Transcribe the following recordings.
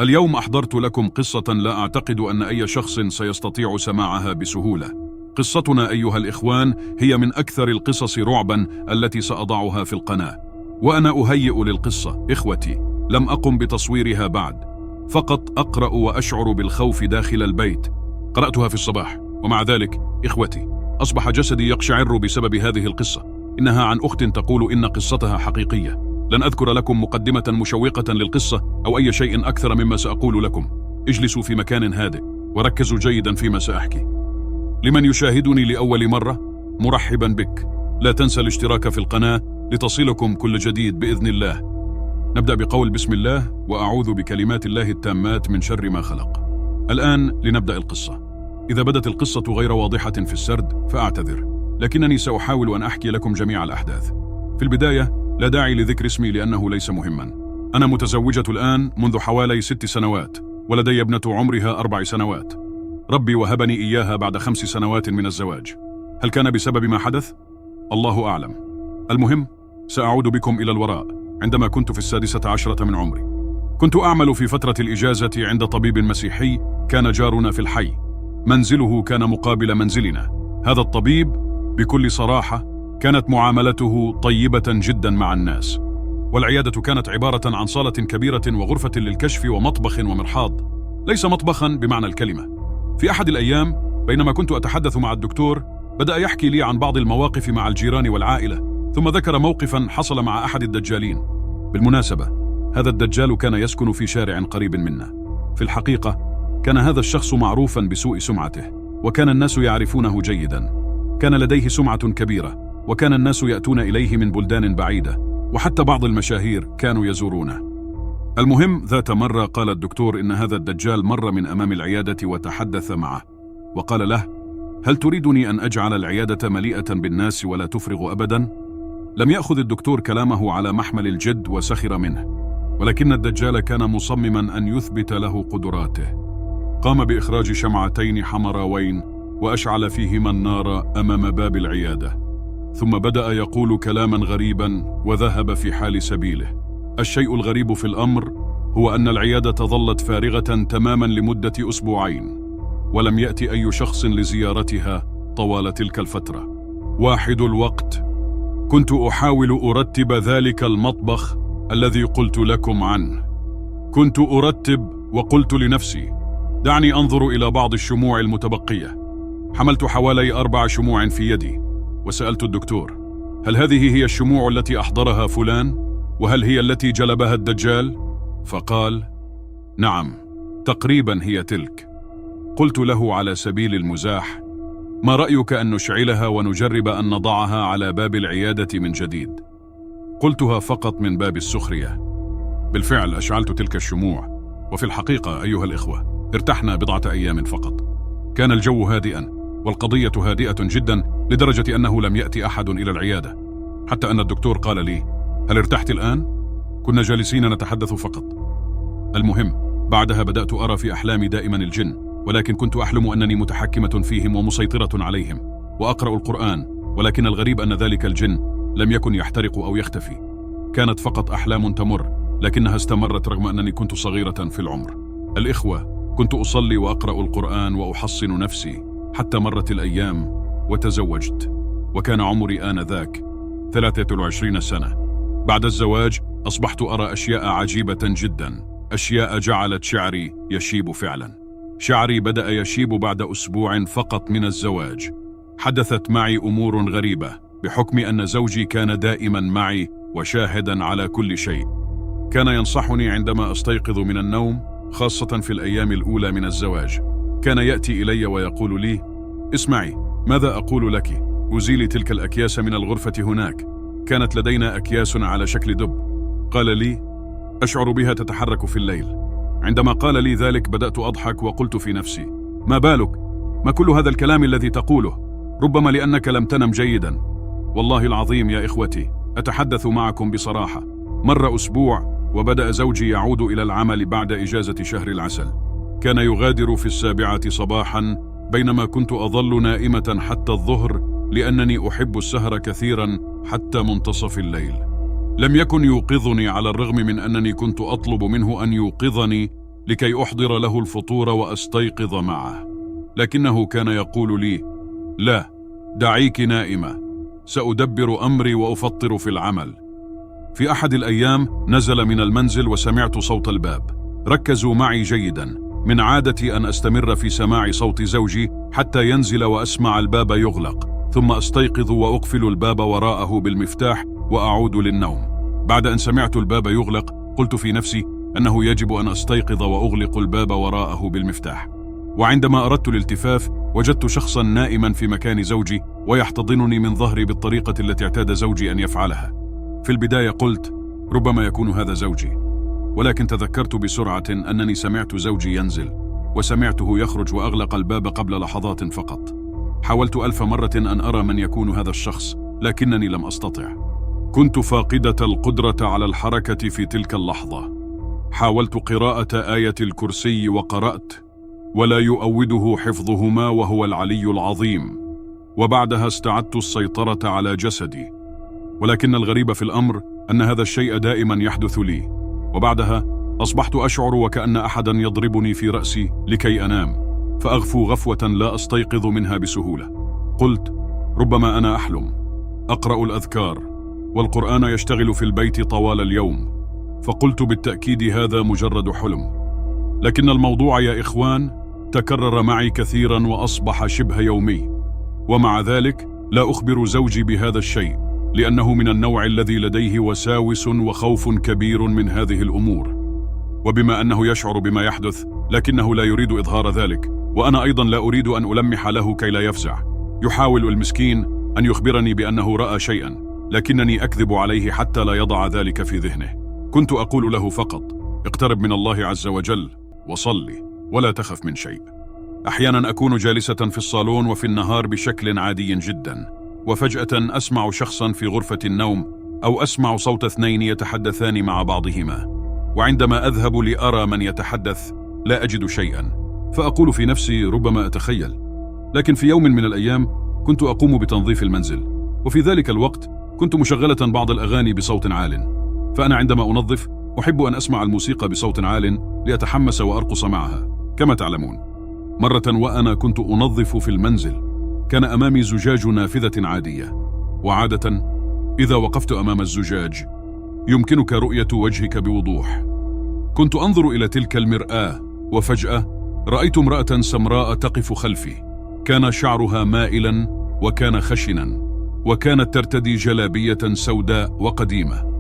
اليوم أحضرت لكم قصة لا أعتقد أن أي شخص سيستطيع سماعها بسهولة. قصتنا أيها الإخوان هي من أكثر القصص رعبا التي سأضعها في القناة، وأنا أهيئ للقصة إخوتي لم أقم بتصويرها بعد، فقط أقرأ وأشعر بالخوف داخل البيت. قرأتها في الصباح، ومع ذلك إخوتي أصبح جسدي يقشعر بسبب هذه القصة. إنها عن أخت تقول إن قصتها حقيقية. لن أذكر لكم مقدمة مشوقة للقصة أو أي شيء أكثر مما سأقول لكم. اجلسوا في مكان هادئ وركزوا جيدا فيما سأحكي. لمن يشاهدني لأول مرة، مرحبا بك. لا تنسى الاشتراك في القناة لتصلكم كل جديد بإذن الله. نبدأ بقول بسم الله وأعوذ بكلمات الله التامات من شر ما خلق. الآن لنبدأ القصة. إذا بدت القصة غير واضحة في السرد فأعتذر، لكنني سأحاول أن أحكي لكم جميع الأحداث. في البداية لا داعي لذكر اسمي لأنه ليس مهما. أنا متزوجة الآن منذ حوالي 6 سنوات، ولدي ابنة عمرها 4 سنوات. ربي وهبني إياها بعد 5 سنوات من الزواج. هل كان بسبب ما حدث؟ الله أعلم. المهم، سأعود بكم إلى الوراء عندما كنت في 16 من عمري. كنت أعمل في فترة الإجازة عند طبيب مسيحي كان جارنا في الحي. منزله كان مقابل منزلنا. هذا الطبيب بكل صراحة كانت معاملته طيبة جدا مع الناس، والعيادة كانت عبارة عن صالة كبيرة وغرفة للكشف ومطبخ ومرحاض. ليس مطبخا بمعنى الكلمة. في أحد الأيام بينما كنت أتحدث مع الدكتور، بدأ يحكي لي عن بعض المواقف مع الجيران والعائلة، ثم ذكر موقفا حصل مع أحد الدجالين. بالمناسبة هذا الدجال كان يسكن في شارع قريب منا. في الحقيقة كان هذا الشخص معروفا بسوء سمعته، وكان الناس يعرفونه جيدا. كان لديه سمعة كبيرة، وكان الناس يأتون إليه من بلدان بعيدة، وحتى بعض المشاهير كانوا يزورونه. المهم، ذات مرة قال الدكتور إن هذا الدجال مر من أمام العيادة وتحدث معه، وقال له: هل تريدني أن أجعل العيادة مليئة بالناس ولا تفرغ أبدا؟ لم يأخذ الدكتور كلامه على محمل الجد وسخر منه، ولكن الدجال كان مصمما أن يثبت له قدراته. قام بإخراج شمعتين حمراوين وأشعل فيهما النار أمام باب العيادة، ثم بدأ يقول كلاما غريبا وذهب في حال سبيله. الشيء الغريب في الأمر هو أن العيادة ظلت فارغة تماما لمدة 2 أسبوعين، ولم يأتي أي شخص لزيارتها طوال تلك الفترة. واحد الوقت كنت أحاول أرتب ذلك المطبخ الذي قلت لكم عنه. كنت أرتب وقلت لنفسي: دعني أنظر إلى بعض الشموع المتبقية. حملت حوالي 4 شموع في يدي، وسألت الدكتور: هل هذه هي الشموع التي أحضرها فلان؟ وهل هي التي جلبها الدجال؟ فقال: نعم، تقريبا هي تلك. قلت له على سبيل المزاح: ما رأيك أن نشعلها ونجرب أن نضعها على باب العيادة من جديد؟ قلتها فقط من باب السخرية. بالفعل أشعلت تلك الشموع، وفي الحقيقة أيها الإخوة ارتحنا 1 أيام فقط. كان الجو هادئا والقضية هادئة جدا، لدرجة أنه لم يأتي أحد إلى العيادة، حتى أن الدكتور قال لي: هل ارتحت الآن؟ كنا جالسين نتحدث فقط. المهم، بعدها بدأت أرى في أحلامي دائما الجن، ولكن كنت أحلم أنني متحكمة فيهم ومسيطرة عليهم، وأقرأ القرآن، ولكن الغريب أن ذلك الجن لم يكن يحترق أو يختفي. كانت فقط أحلام تمر، لكنها استمرت رغم أنني كنت صغيرة في العمر. الإخوة، كنت أصلي وأقرأ القرآن وأحصن نفسي، حتى مرت الأيام وتزوجت، وكان عمري آنذاك 23 سنة. بعد الزواج أصبحت أرى أشياء عجيبة جدا، أشياء جعلت شعري يشيب فعلا. شعري بدأ يشيب بعد 1 أسبوع فقط من الزواج. حدثت معي أمور غريبة بحكم أن زوجي كان دائما معي وشاهدا على كل شيء. كان ينصحني عندما أستيقظ من النوم، خاصة في الأيام الأولى من الزواج. كان يأتي إلي ويقول لي: اسمعي، ماذا أقول لك؟ أزيلي تلك الأكياس من الغرفة هناك. كانت لدينا أكياس على شكل دب. قال لي: أشعر بها تتحرك في الليل. عندما قال لي ذلك بدأت أضحك وقلت في نفسي: ما بالك؟ ما كل هذا الكلام الذي تقوله؟ ربما لأنك لم تنم جيدا. والله العظيم يا إخوتي أتحدث معكم بصراحة، مر 1 أسبوع وبدأ زوجي يعود إلى العمل بعد إجازة شهر العسل. كان يغادر في 7 صباحا، بينما كنت أظل نائمة حتى الظهر، لأنني أحب السهر كثيرا حتى منتصف الليل. لم يكن يوقظني على الرغم من أنني كنت أطلب منه أن يوقظني، لكي أحضر له الفطور وأستيقظ معه، لكنه كان يقول لي: لا، دعيك نائمة، سأدبر أمري وأفطر في العمل. في أحد الأيام نزل من المنزل وسمعت صوت الباب. ركزوا معي جيدا، من عادتي أن أستمر في سماع صوت زوجي حتى ينزل وأسمع الباب يغلق، ثم أستيقظ وأقفل الباب وراءه بالمفتاح وأعود للنوم. بعد أن سمعت الباب يغلق قلت في نفسي أنه يجب أن أستيقظ وأغلق الباب وراءه بالمفتاح. وعندما أردت الالتفاف وجدت شخصا نائما في مكان زوجي ويحتضنني من ظهري بالطريقة التي اعتاد زوجي أن يفعلها. في البداية قلت: ربما يكون هذا زوجي، ولكن تذكرت بسرعة أنني سمعت زوجي ينزل وسمعته يخرج وأغلق الباب قبل لحظات فقط. حاولت 1000 مرة أن أرى من يكون هذا الشخص، لكنني لم أستطع. كنت فاقدة القدرة على الحركة في تلك اللحظة. حاولت قراءة آية الكرسي وقرأت: ولا يؤوده حفظهما وهو العلي العظيم. وبعدها استعدت السيطرة على جسدي، ولكن الغريب في الأمر أن هذا الشيء دائما يحدث لي. وبعدها أصبحت أشعر وكأن أحدا يضربني في رأسي لكي أنام، فأغفو غفوة لا أستيقظ منها بسهولة. قلت: ربما أنا أحلم. أقرأ الأذكار والقرآن يشتغل في البيت طوال اليوم، فقلت بالتأكيد هذا مجرد حلم. لكن الموضوع يا إخوان تكرر معي كثيرا وأصبح شبه يومي، ومع ذلك لا أخبر زوجي بهذا الشيء، لأنه من النوع الذي لديه وساوس وخوف كبير من هذه الأمور. وبما أنه يشعر بما يحدث لكنه لا يريد إظهار ذلك، وأنا أيضا لا أريد أن ألمح له كي لا يفزع. يحاول المسكين أن يخبرني بأنه رأى شيئا، لكنني أكذب عليه حتى لا يضع ذلك في ذهنه. كنت أقول له فقط: اقترب من الله عز وجل وصلي ولا تخف من شيء. أحيانا أكون جالسة في الصالون وفي النهار بشكل عادي جدا، وفجأة أسمع شخصا في غرفة النوم، أو أسمع صوت 2 يتحدثان مع بعضهما، وعندما أذهب لأرى من يتحدث لا أجد شيئا، فأقول في نفسي ربما أتخيل. لكن في يوم من الأيام كنت أقوم بتنظيف المنزل، وفي ذلك الوقت كنت مشغلة بعض الأغاني بصوت عال، فأنا عندما أنظف أحب أن أسمع الموسيقى بصوت عال لأتحمس وأرقص معها كما تعلمون. مرة وأنا كنت أنظف في المنزل كان أمامي زجاج نافذة عادية، وعادة إذا وقفت أمام الزجاج يمكنك رؤية وجهك بوضوح. كنت أنظر إلى تلك المرآة، وفجأة رأيت امرأة سمراء تقف خلفي. كان شعرها مائلا وكان خشنا، وكانت ترتدي جلابية سوداء وقديمة.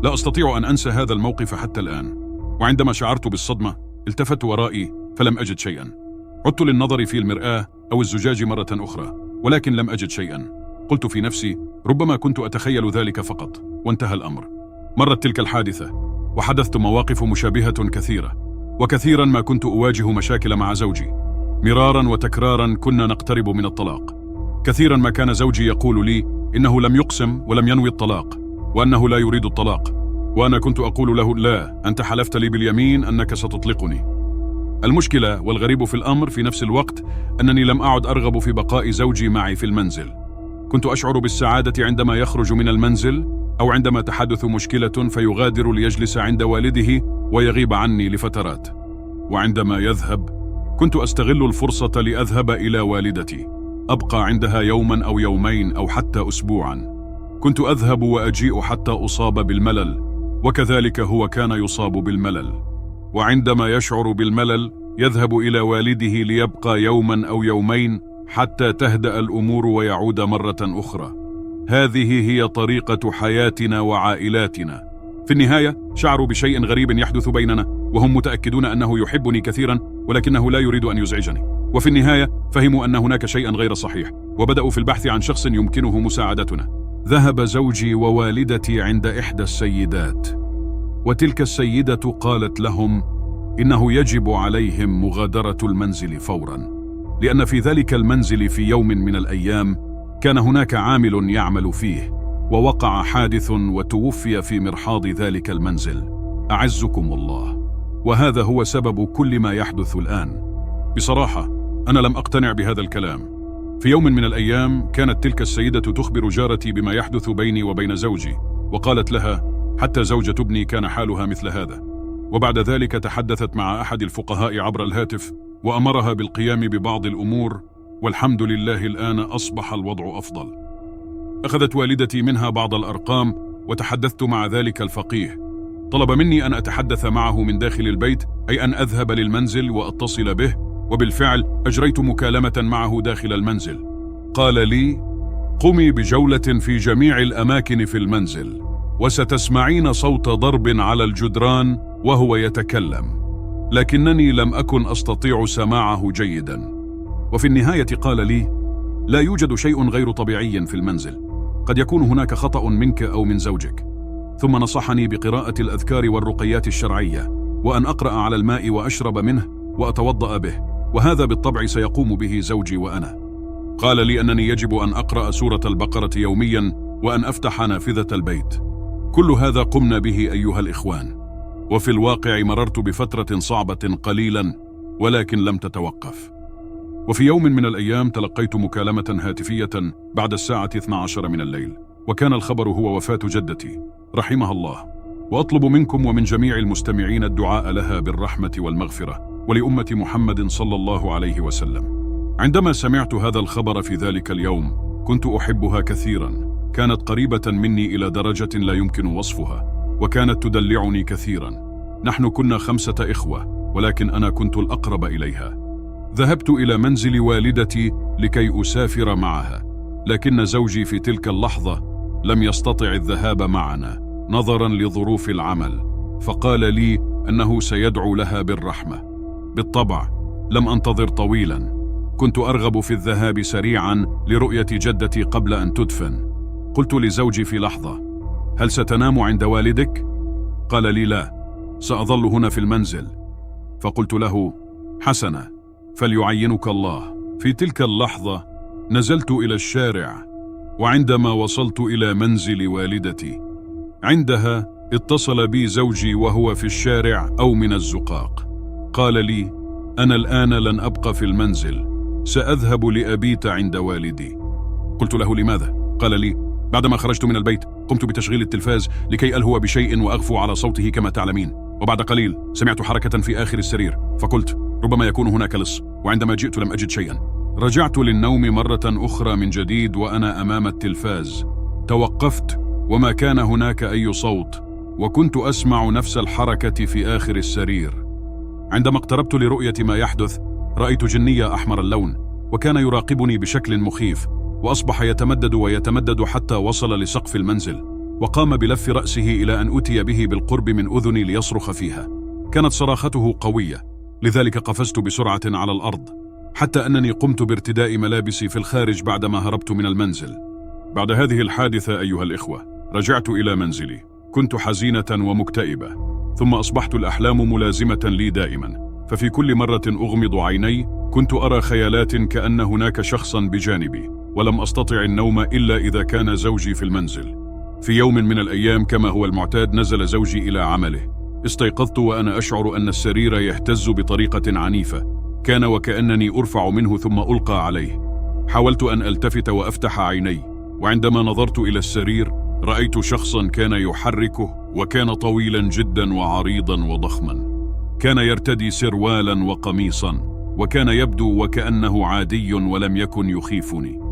لا أستطيع أن أنسى هذا الموقف حتى الآن. وعندما شعرت بالصدمة التفت ورائي فلم أجد شيئا. عدت للنظر في المرآة أو الزجاج مرة أخرى، ولكن لم أجد شيئا. قلت في نفسي ربما كنت أتخيل ذلك فقط، وانتهى الأمر. مرت تلك الحادثة وحدثت مواقف مشابهة كثيرة، وكثيرا ما كنت أواجه مشاكل مع زوجي. مرارا وتكرارا كنا نقترب من الطلاق. كثيرا ما كان زوجي يقول لي إنه لم يقسم ولم ينوي الطلاق، وأنه لا يريد الطلاق، وأنا كنت أقول له: لا، أنت حلفت لي باليمين أنك ستطلقني. المشكلة والغريب في الأمر في نفس الوقت أنني لم أعد أرغب في بقاء زوجي معي في المنزل. كنت أشعر بالسعادة عندما يخرج من المنزل، أو عندما تحدث مشكلة فيغادر ليجلس عند والده ويغيب عني لفترات. وعندما يذهب كنت أستغل الفرصة لأذهب إلى والدتي، أبقى عندها يوما أو يومين أو حتى أسبوعا. كنت أذهب وأجيء حتى أصاب بالملل، وكذلك هو كان يصاب بالملل. وعندما يشعر بالملل يذهب إلى والده ليبقى يوما أو يومين حتى تهدأ الأمور ويعود مرة أخرى. هذه هي طريقة حياتنا وعائلاتنا. في النهاية شعروا بشيء غريب يحدث بيننا، وهم متأكدون أنه يحبني كثيرا ولكنه لا يريد أن يزعجني. وفي النهاية فهموا أن هناك شيئا غير صحيح، وبدأوا في البحث عن شخص يمكنه مساعدتنا. ذهب زوجي ووالدتي عند إحدى السيدات، وتلك السيدة قالت لهم إنه يجب عليهم مغادرة المنزل فورا، لأن في ذلك المنزل في يوم من الأيام كان هناك عامل يعمل فيه، ووقع حادث وتوفي في مرحاض ذلك المنزل. أعزكم الله، وهذا هو سبب كل ما يحدث الآن. بصراحة أنا لم أقتنع بهذا الكلام. في يوم من الأيام كانت تلك السيدة تخبر جارتي بما يحدث بيني وبين زوجي، وقالت لها: حتى زوجة ابني كان حالها مثل هذا. وبعد ذلك تحدثت مع أحد الفقهاء عبر الهاتف وأمرها بالقيام ببعض الأمور، والحمد لله الآن أصبح الوضع أفضل. أخذت والدتي منها بعض الأرقام وتحدثت مع ذلك الفقيه. طلب مني أن أتحدث معه من داخل البيت، أي أن أذهب للمنزل وأتصل به، وبالفعل أجريت مكالمة معه داخل المنزل. قال لي: قمي بجولة في جميع الأماكن في المنزل، وستسمعين صوت ضرب على الجدران وهو يتكلم، لكنني لم أكن أستطيع سماعه جيدا. وفي النهاية قال لي: لا يوجد شيء غير طبيعي في المنزل، قد يكون هناك خطأ منك أو من زوجك. ثم نصحني بقراءة الأذكار والرقيات الشرعية، وأن أقرأ على الماء وأشرب منه وأتوضأ به، وهذا بالطبع سيقوم به زوجي وأنا. قال لي أنني يجب أن أقرأ سورة البقرة يوميا، وأن أفتح نافذة البيت. كل هذا قمنا به أيها الإخوان، وفي الواقع مررت بفترة صعبة قليلا ولكن لم تتوقف. وفي يوم من الأيام تلقيت مكالمة هاتفية بعد الساعة 12 من الليل، وكان الخبر هو وفاة جدتي رحمها الله، وأطلب منكم ومن جميع المستمعين الدعاء لها بالرحمة والمغفرة، ولأمة محمد صلى الله عليه وسلم. عندما سمعت هذا الخبر في ذلك اليوم كنت أحبها كثيرا، كانت قريبة مني إلى درجة لا يمكن وصفها، وكانت تدلعني كثيرا. نحن كنا 5 إخوة، ولكن أنا كنت الأقرب إليها. ذهبت إلى منزل والدتي لكي أسافر معها، لكن زوجي في تلك اللحظة لم يستطع الذهاب معنا نظرا لظروف العمل، فقال لي أنه سيدعو لها بالرحمة. بالطبع لم أنتظر طويلا، كنت أرغب في الذهاب سريعا لرؤية جدتي قبل أن تدفن. قلت لزوجي في لحظة: هل ستنام عند والدك؟ قال لي: لا، سأظل هنا في المنزل. فقلت له: حسنا، فليعينك الله. في تلك اللحظة نزلت إلى الشارع، وعندما وصلت إلى منزل والدتي عندها اتصل بي زوجي وهو في الشارع أو من الزقاق. قال لي: أنا الآن لن أبقى في المنزل، سأذهب لأبيت عند والدي. قلت له: لماذا؟ قال لي: بعدما خرجت من البيت قمت بتشغيل التلفاز لكي ألهو بشيء وأغفو على صوته كما تعلمين، وبعد قليل سمعت حركة في آخر السرير، فقلت ربما يكون هناك لص، وعندما جئت لم أجد شيئا. رجعت للنوم مرة أخرى من جديد وأنا أمام التلفاز. توقفت وما كان هناك أي صوت، وكنت أسمع نفس الحركة في آخر السرير. عندما اقتربت لرؤية ما يحدث رأيت جني أحمر اللون، وكان يراقبني بشكل مخيف، وأصبح يتمدد ويتمدد حتى وصل لسقف المنزل، وقام بلف رأسه إلى أن أتي به بالقرب من أذني ليصرخ فيها. كانت صراخته قوية، لذلك قفزت بسرعة على الأرض، حتى أنني قمت بارتداء ملابسي في الخارج بعدما هربت من المنزل. بعد هذه الحادثة أيها الإخوة رجعت إلى منزلي، كنت حزينة ومكتئبة، ثم أصبحت الأحلام ملازمة لي دائما، ففي كل مرة أغمض عيني كنت أرى خيالات كأن هناك شخصا بجانبي، ولم أستطع النوم إلا إذا كان زوجي في المنزل. في يوم من الأيام كما هو المعتاد نزل زوجي إلى عمله، استيقظت وأنا أشعر أن السرير يهتز بطريقة عنيفة، كان وكأنني أرفع منه ثم ألقى عليه. حاولت أن ألتفت وأفتح عيني، وعندما نظرت إلى السرير رأيت شخصا كان يحركه، وكان طويلا جدا وعريضا وضخما، كان يرتدي سروالا وقميصا، وكان يبدو وكأنه عادي ولم يكن يخيفني.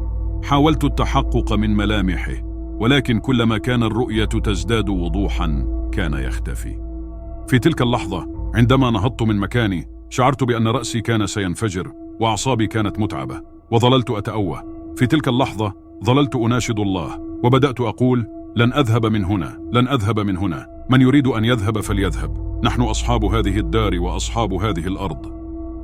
حاولت التحقق من ملامحه، ولكن كلما كان الرؤية تزداد وضوحا كان يختفي. في تلك اللحظة عندما نهضت من مكاني شعرت بأن رأسي كان سينفجر، وأعصابي كانت متعبة، وظللت أتأوه. في تلك اللحظة ظللت أناشد الله، وبدأت أقول: لن أذهب من هنا، لن أذهب من هنا، من يريد أن يذهب فليذهب، نحن أصحاب هذه الدار وأصحاب هذه الأرض.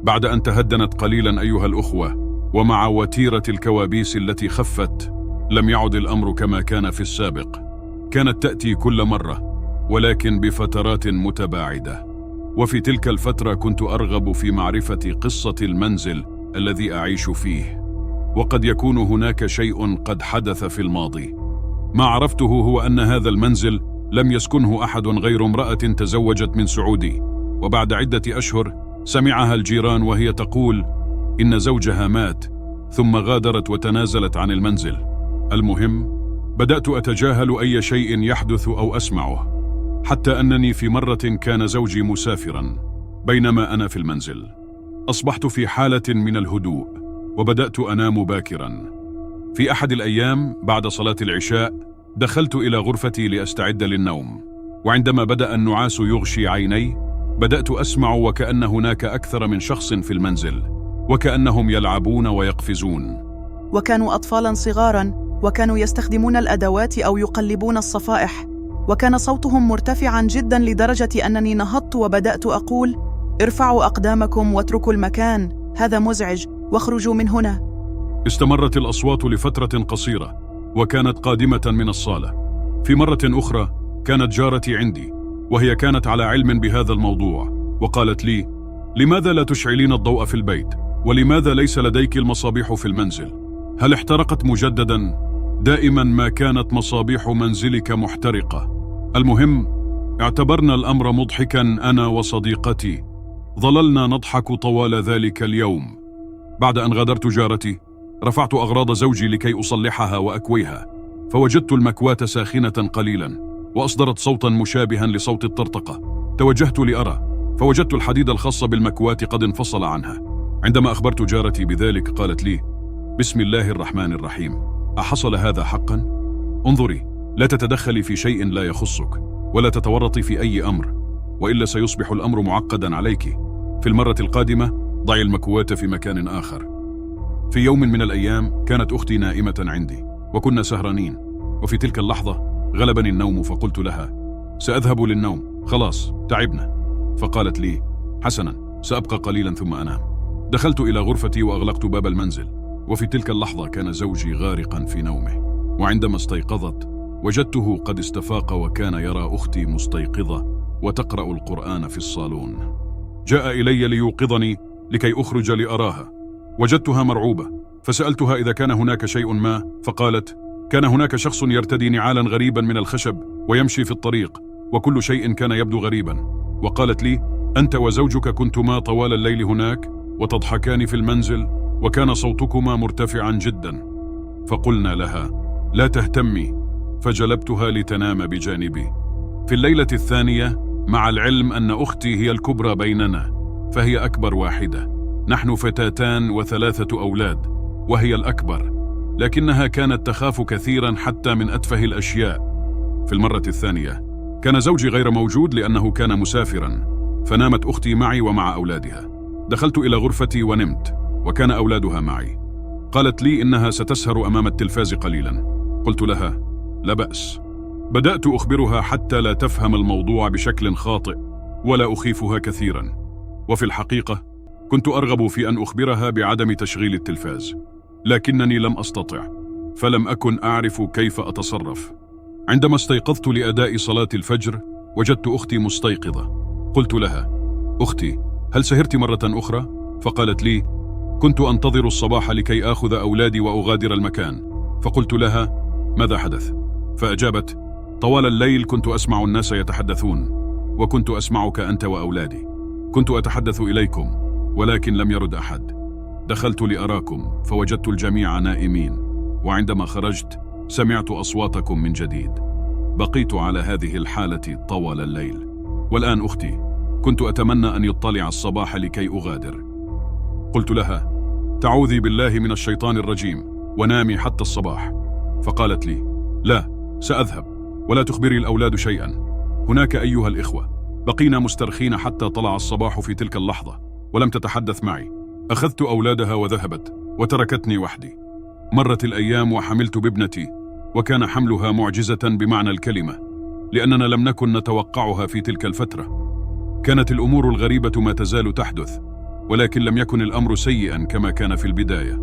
بعد أن تهدنت قليلا أيها الأخوة، ومع وتيرة الكوابيس التي خفت، لم يعد الأمر كما كان في السابق. كانت تأتي كل مرة، ولكن بفترات متباعدة. وفي تلك الفترة كنت أرغب في معرفة قصة المنزل الذي أعيش فيه، وقد يكون هناك شيء قد حدث في الماضي. ما عرفته هو أن هذا المنزل لم يسكنه أحد غير امرأة تزوجت من سعودي، وبعد عدة أشهر سمعها الجيران وهي تقول إن زوجها مات، ثم غادرت وتنازلت عن المنزل. المهم بدأت أتجاهل أي شيء يحدث أو أسمعه، حتى أنني في مرة كان زوجي مسافرا بينما أنا في المنزل. أصبحت في حالة من الهدوء وبدأت أنام باكرا. في أحد الأيام بعد صلاة العشاء دخلت إلى غرفتي لأستعد للنوم، وعندما بدأ النعاس يغشي عيني بدأت أسمع وكأن هناك أكثر من شخص في المنزل، وكأنهم يلعبون ويقفزون. وكانوا أطفالاً صغاراً، وكانوا يستخدمون الأدوات أو يقلبون الصفائح، وكان صوتهم مرتفعاً جداً لدرجة أنني نهضت وبدأت أقول: ارفعوا أقدامكم واتركوا المكان، هذا مزعج، واخرجوا من هنا. استمرت الأصوات لفترة قصيرة وكانت قادمة من الصالة. في مرة أخرى كانت جارتي عندي وهي كانت على علم بهذا الموضوع، وقالت لي: لماذا لا تشعلين الضوء في البيت؟ ولماذا ليس لديك المصابيح في المنزل؟ هل احترقت مجددا؟ دائما ما كانت مصابيح منزلك محترقة. المهم، اعتبرنا الأمر مضحكا أنا وصديقتي. ظللنا نضحك طوال ذلك اليوم. بعد أن غادرت جارتي رفعت أغراض زوجي لكي أصلحها وأكويها، فوجدت المكواة ساخنة قليلا وأصدرت صوتا مشابها لصوت الطرطقة. توجهت لأرى، فوجدت الحديد الخاص بالمكواة قد انفصل عنها. عندما أخبرت جارتي بذلك قالت لي: بسم الله الرحمن الرحيم، أحصل هذا حقا؟ انظري، لا تتدخلي في شيء لا يخصك، ولا تتورطي في أي أمر، وإلا سيصبح الأمر معقدا عليك. في المرة القادمة ضعي المكواة في مكان آخر. في يوم من الأيام كانت أختي نائمة عندي وكنا سهرانين، وفي تلك اللحظة غلبني النوم فقلت لها: سأذهب للنوم، خلاص تعبنا. فقالت لي: حسنا، سأبقى قليلا ثم أنام. دخلت إلى غرفتي وأغلقت باب المنزل، وفي تلك اللحظة كان زوجي غارقا في نومه، وعندما استيقظت وجدته قد استفاق وكان يرى أختي مستيقظة وتقرأ القرآن في الصالون. جاء إلي ليوقظني لكي أخرج لأراها. وجدتها مرعوبة، فسألتها إذا كان هناك شيء ما، فقالت: كان هناك شخص يرتدي نعالا غريبا من الخشب ويمشي في الطريق، وكل شيء كان يبدو غريبا. وقالت لي: أنت وزوجك كنتما طوال الليل هناك وتضحكان في المنزل، وكان صوتكما مرتفعا جدا. فقلنا لها: لا تهتمي، فجلبتها لتنام بجانبي. في الليلة الثانية، مع العلم أن أختي هي الكبرى بيننا فهي أكبر واحدة، نحن فتاتان و3 أولاد، وهي الأكبر، لكنها كانت تخاف كثيرا حتى من أتفه الأشياء. في المرة الثانية كان زوجي غير موجود لأنه كان مسافرا، فنامت أختي معي ومع أولادها. دخلت إلى غرفتي ونمت، وكان أولادها معي. قالت لي إنها ستسهر أمام التلفاز قليلا. قلت لها: لا بأس. بدأت أخبرها حتى لا تفهم الموضوع بشكل خاطئ ولا أخيفها كثيرا، وفي الحقيقة كنت أرغب في أن أخبرها بعدم تشغيل التلفاز، لكنني لم أستطع، فلم أكن أعرف كيف أتصرف. عندما استيقظت لأداء صلاة الفجر وجدت أختي مستيقظة. قلت لها: أختي، هل سهرت مرة أخرى؟ فقالت لي: كنت أنتظر الصباح لكي آخذ أولادي وأغادر المكان. فقلت لها: ماذا حدث؟ فأجابت: طوال الليل كنت أسمع الناس يتحدثون، وكنت أسمعك أنت وأولادي. كنت أتحدث إليكم ولكن لم يرد أحد. دخلت لأراكم فوجدت الجميع نائمين، وعندما خرجت سمعت أصواتكم من جديد. بقيت على هذه الحالة طوال الليل. والآن أختي، كنت أتمنى أن يطلع الصباح لكي أغادر. قلت لها: تعوذي بالله من الشيطان الرجيم ونامي حتى الصباح. فقالت لي: لا، سأذهب، ولا تخبري الأولاد شيئا. هناك أيها الإخوة بقينا مسترخين حتى طلع الصباح في تلك اللحظة، ولم تتحدث معي. أخذت أولادها وذهبت وتركتني وحدي. مرت الأيام وحملت بابنتي، وكان حملها معجزة بمعنى الكلمة، لأننا لم نكن نتوقعها في تلك الفترة. كانت الأمور الغريبة ما تزال تحدث، ولكن لم يكن الأمر سيئا كما كان في البداية.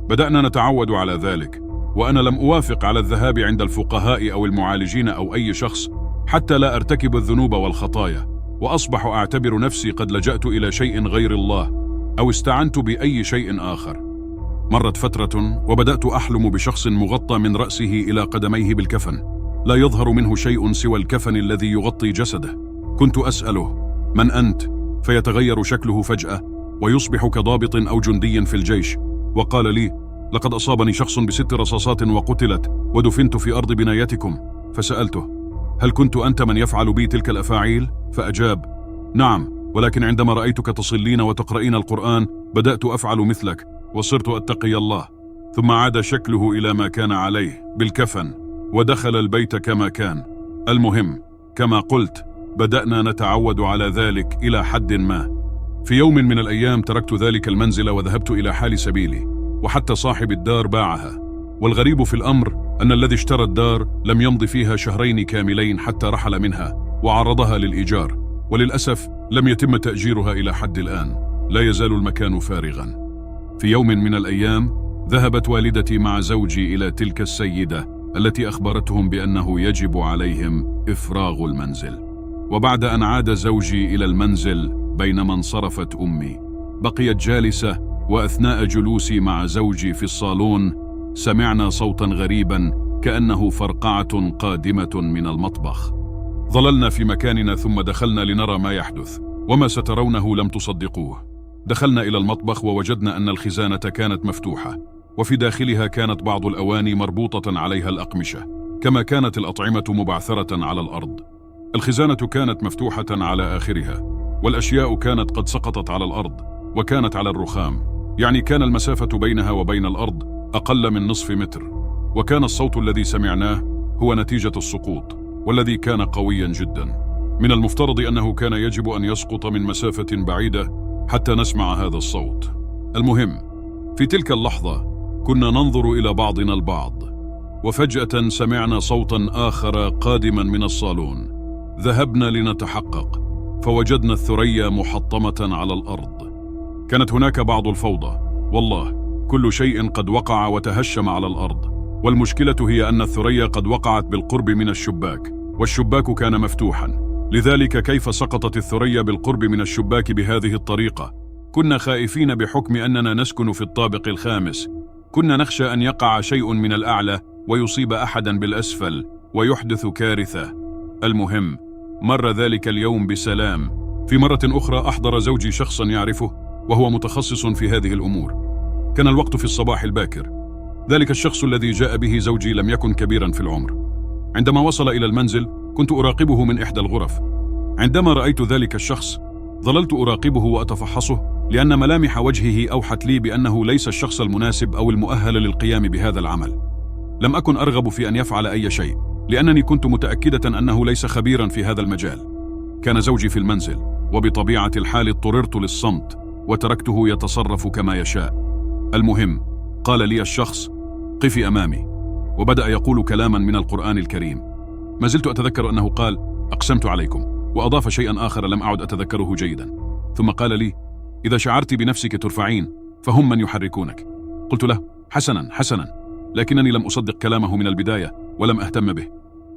بدأنا نتعود على ذلك، وأنا لم أوافق على الذهاب عند الفقهاء أو المعالجين أو أي شخص حتى لا أرتكب الذنوب والخطايا، وأصبح أعتبر نفسي قد لجأت إلى شيء غير الله أو استعنت بأي شيء آخر. مرت فترة وبدأت أحلم بشخص مغطى من رأسه إلى قدميه بالكفن، لا يظهر منه شيء سوى الكفن الذي يغطي جسده. كنت أسأله: من أنت؟ فيتغير شكله فجأة ويصبح كضابط أو جندي في الجيش، وقال لي: لقد أصابني شخص ب6 رصاصات وقتلت ودفنت في أرض بنايتكم. فسألته: هل كنت أنت من يفعل بي تلك الأفاعيل؟ فأجاب: نعم، ولكن عندما رأيتك تصلين وتقرأين القرآن بدأت أفعل مثلك وصرت أتقي الله. ثم عاد شكله إلى ما كان عليه بالكفن ودخل البيت كما كان. المهم، كما قلت، بدأنا نتعود على ذلك إلى حد ما. في يوم من الأيام تركت ذلك المنزل وذهبت إلى حال سبيلي، وحتى صاحب الدار باعها. والغريب في الأمر أن الذي اشترى الدار لم يمض فيها 2 شهرين كاملين حتى رحل منها وعرضها للإيجار، وللأسف لم يتم تأجيرها إلى حد الآن. لا يزال المكان فارغا. في يوم من الأيام ذهبت والدتي مع زوجي إلى تلك السيدة التي أخبرتهم بأنه يجب عليهم إفراغ المنزل. وبعد أن عاد زوجي إلى المنزل بينما انصرفت أمي، بقيت جالسة، وأثناء جلوسي مع زوجي في الصالون سمعنا صوتا غريبا كأنه فرقعة قادمة من المطبخ. ظللنا في مكاننا ثم دخلنا لنرى ما يحدث، وما سترونه لم تصدقوه. دخلنا إلى المطبخ ووجدنا أن الخزانة كانت مفتوحة، وفي داخلها كانت بعض الأواني مربوطة عليها الأقمشة، كما كانت الأطعمة مبعثرة على الأرض. الخزانة كانت مفتوحة على آخرها، والأشياء كانت قد سقطت على الأرض وكانت على الرخام، يعني كان المسافة بينها وبين الأرض أقل من نصف متر. وكان الصوت الذي سمعناه هو نتيجة السقوط، والذي كان قويا جدا. من المفترض أنه كان يجب أن يسقط من مسافة بعيدة حتى نسمع هذا الصوت. المهم، في تلك اللحظة كنا ننظر إلى بعضنا البعض، وفجأة سمعنا صوتا آخر قادما من الصالون. ذهبنا لنتحقق، فوجدنا الثريا محطمة على الأرض. كانت هناك بعض الفوضى، والله كل شيء قد وقع وتهشم على الأرض. والمشكلة هي أن الثريا قد وقعت بالقرب من الشباك، والشباك كان مفتوحا، لذلك كيف سقطت الثريا بالقرب من الشباك بهذه الطريقة؟ كنا خائفين بحكم أننا نسكن في الطابق الخامس. كنا نخشى أن يقع شيء من الأعلى ويصيب أحدا بالأسفل ويحدث كارثة. المهم، مر ذلك اليوم بسلام. في مرة أخرى أحضر زوجي شخصا يعرفه وهو متخصص في هذه الأمور. كان الوقت في الصباح الباكر. ذلك الشخص الذي جاء به زوجي لم يكن كبيرا في العمر. عندما وصل إلى المنزل كنت أراقبه من إحدى الغرف. عندما رأيت ذلك الشخص ظللت أراقبه وأتفحصه، لأن ملامح وجهه أوحت لي بأنه ليس الشخص المناسب أو المؤهل للقيام بهذا العمل. لم أكن أرغب في أن يفعل أي شيء، لأنني كنت متأكدة أنه ليس خبيرا في هذا المجال. كان زوجي في المنزل، وبطبيعة الحال اضطررت للصمت وتركته يتصرف كما يشاء. المهم، قال لي الشخص: قفي أمامي، وبدأ يقول كلاما من القرآن الكريم. ما زلت أتذكر أنه قال: أقسمت عليكم، وأضاف شيئا آخر لم أعد أتذكره جيدا. ثم قال لي: إذا شعرت بنفسك ترفعين فهم من يحركونك. قلت له: حسنا حسنا، لكنني لم أصدق كلامه من البداية ولم أهتم به.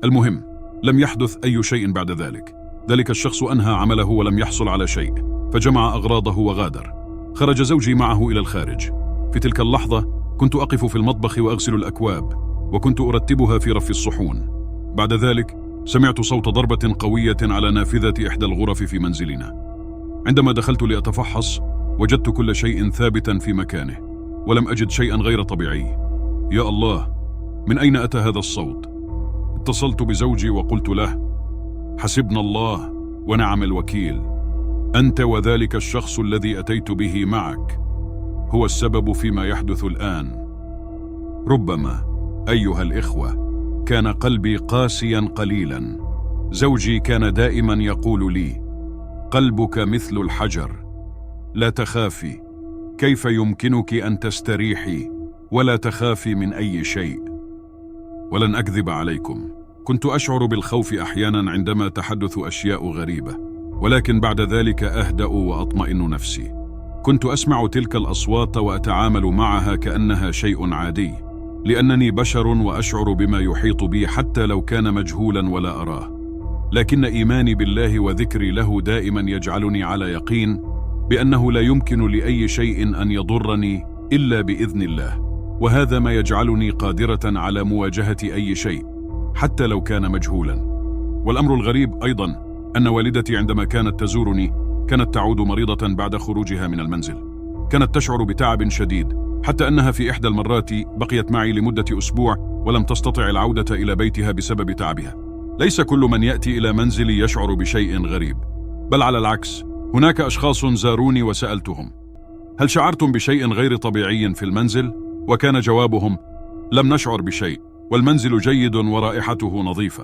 المهم، لم يحدث أي شيء بعد ذلك. ذلك الشخص أنهى عمله ولم يحصل على شيء، فجمع أغراضه وغادر. خرج زوجي معه إلى الخارج. في تلك اللحظة كنت أقف في المطبخ وأغسل الأكواب، وكنت أرتبها في رف الصحون. بعد ذلك سمعت صوت ضربة قوية على نافذة إحدى الغرف في منزلنا. عندما دخلت لأتفحص وجدت كل شيء ثابتا في مكانه، ولم أجد شيئا غير طبيعي. يا الله، من أين أتى هذا الصوت؟ اتصلت بزوجي وقلت له: حسبنا الله ونعم الوكيل، أنت وذلك الشخص الذي أتيت به معك هو السبب فيما يحدث الآن. ربما أيها الإخوة كان قلبي قاسيا قليلا. زوجي كان دائما يقول لي: قلبك مثل الحجر، لا تخافي، كيف يمكنك أن تستريحي ولا تخافي من أي شيء؟ ولن أكذب عليكم، كنت أشعر بالخوف أحيانا عندما تحدث أشياء غريبة، ولكن بعد ذلك أهدأ وأطمئن نفسي. كنت أسمع تلك الأصوات وأتعامل معها كأنها شيء عادي، لأنني بشر وأشعر بما يحيط بي حتى لو كان مجهولا ولا أراه. لكن إيماني بالله وذكري له دائما يجعلني على يقين بأنه لا يمكن لأي شيء أن يضرني إلا بإذن الله، وهذا ما يجعلني قادرة على مواجهة أي شيء حتى لو كان مجهولا. والأمر الغريب أيضا أن والدتي عندما كانت تزورني كانت تعود مريضة بعد خروجها من المنزل. كانت تشعر بتعب شديد، حتى أنها في إحدى المرات بقيت معي لمدة أسبوع ولم تستطع العودة إلى بيتها بسبب تعبها. ليس كل من يأتي إلى منزلي يشعر بشيء غريب، بل على العكس، هناك أشخاص زاروني وسألتهم: هل شعرتم بشيء غير طبيعي في المنزل؟ وكان جوابهم: لم نشعر بشيء، والمنزل جيد ورائحته نظيفة.